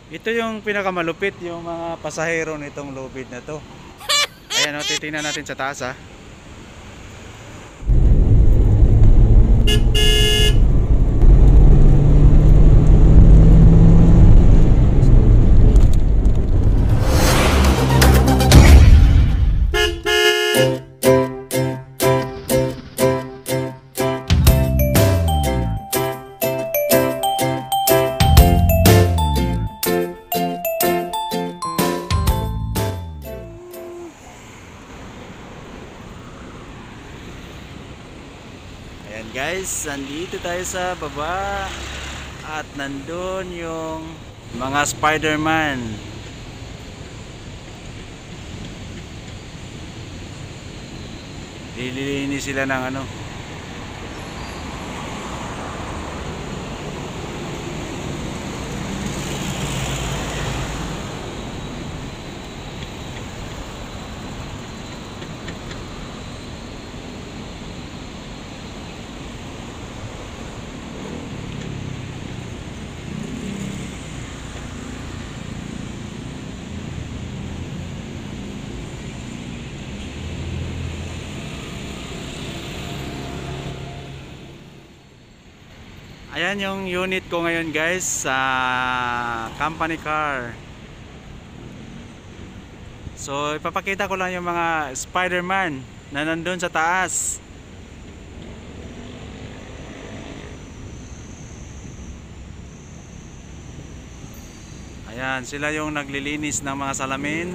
Ito yung pinakamalupit, yung mga pasahero nitong lubid na to. Ayan o, titingnan natin sa taas ha. Ayan guys, nandito tayo sa baba at nandun yung mga Spider-Man. Lililinis sila ng ano. Ayan yung unit ko ngayon guys sa company car. So ipapakita ko lang yung mga Spider-Man na nandun sa taas. Ayan, sila yung naglilinis ng mga salamin.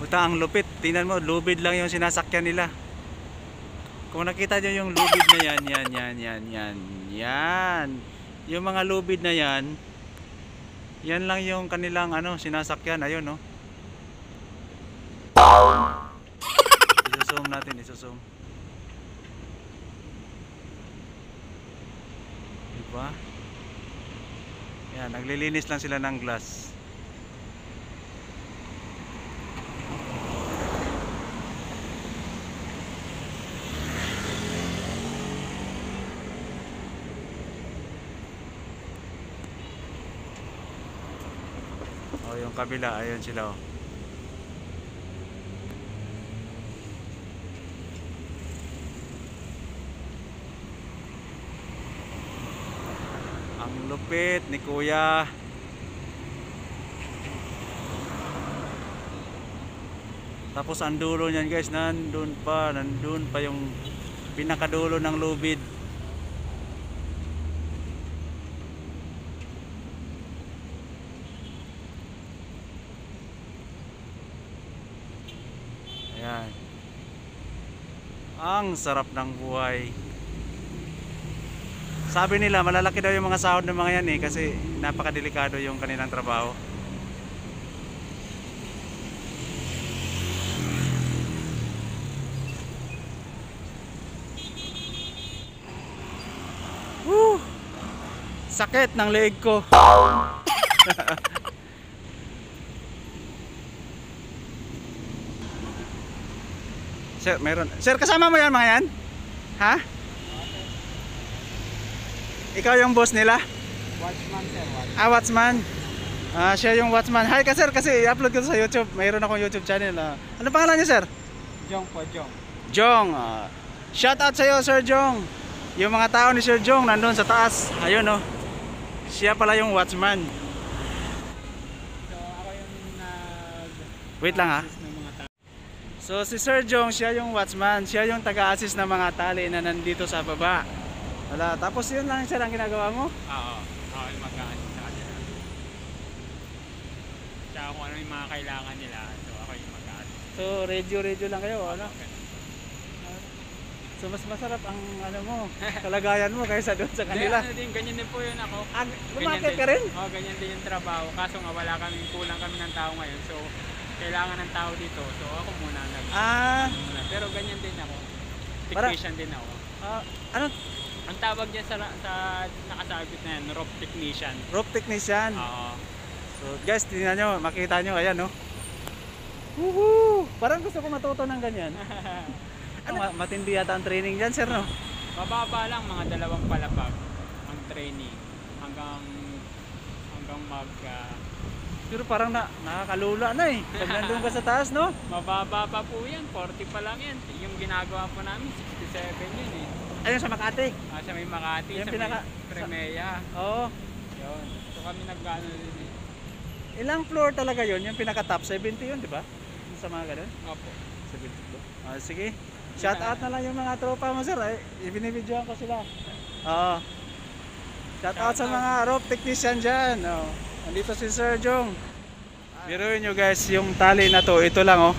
Puta, ang lupit. Tingnan mo, lubid lang yung sinasakyan nila. Kung nakita nyo yung lubid na yan, yan. Yung mga lubid na yan, yan lang yung kanilang ano, sinasakyan. Ayun, no? Isusum natin, isusum. Diba? Yan, naglilinis lang sila ng glass. O yung kabila, ayun sila o. Ang lupit ni Kuya. Tapos ang dulo niyan guys, nandun pa yung pinakadulo ng lubid. Ayan. Ang sarap ng buhay. Sabi nila malalaki daw yung mga sahod ng mga yan kasi napakadelikado yung kanilang trabaho. Woo! Sakit ng leeg ko. Sir, meron. Sir, kasama mo yan mga yan? Ha? Ikaw yung boss nila? Watchman sir, watchman. Watchman. Siya yung watchman. Hi ka sir, kasi i-upload ko sa YouTube. Mayroon akong YouTube channel. Ano pangalan niyo sir? Jong po, Jong. Jong. Shout out sa iyo Sir Jong. Yung mga tao ni Sir Jong nandun sa taas. Ayun oh. Siya pala yung watchman. So ako yung Wait lang ha. ng mga tao. So si Sir Jong, siya yung watchman. Siya yung taga-assist ng mga tali na nandito sa baba. Wala. Tapos yun lang sir ang ginagawa mo? Oo. Ako yung mag-a-assist sa kanila. Tsaka kung ano yung mga kailangan nila. So ako yung mag-a-assist. So radio lang kayo, ano? Okay. So mas masarap ang ano mo, kalagayan mo kaysa doon sa kanila. Ano din, ganyan din po yun ako. Lumakit ka rin? Oo, ganyan din yung trabaho. Kaso nga wala kulang kami ng tao ngayon. So kailangan ng tao dito. So ako muna pero ganyan din ako. Technician din ako. Ano? Ang tawag niya sa nakasabit na yan, rope technician. Rope technician. Oo. So guys, tingnan nyo, makita nyo, ayan no. Woohoo! Parang gusto ko matuto ng ganyan. Matindi yata ang training dyan sir no? Mababa lang, mga 2 palapag ang training. hanggang Pero parang nakakalula na eh. Pag nandun ka sa taas, no? mababa pa po yan, 40 pa lang yan. Yung ginagawa po namin, 67 yun eh. Ayun sa Makati. Sa may Makati, Yung sa pinaka- may Premea. Oo. Yun. So kami nag-ano din eh. Ilang floor talaga yun? Yung pinaka top 70 yun, di ba? Yung sa mga ganun? Opo. 70 floor. Sige. Shout out na lang yung mga tropa mo, sir. Ibinibidyoan ko sila. Oo. Shout out sa mga rope technician dyan. Oh. Andito si Sir Jong. Biruin nyo guys, yung tali na to, ito lang oh.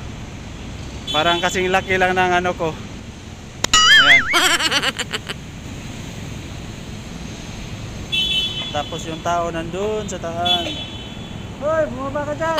Parang kasing laki lang ng ano ko. Ayan. Tapos yung tao nandun sa taan. Hoy, bumaba ka dyan!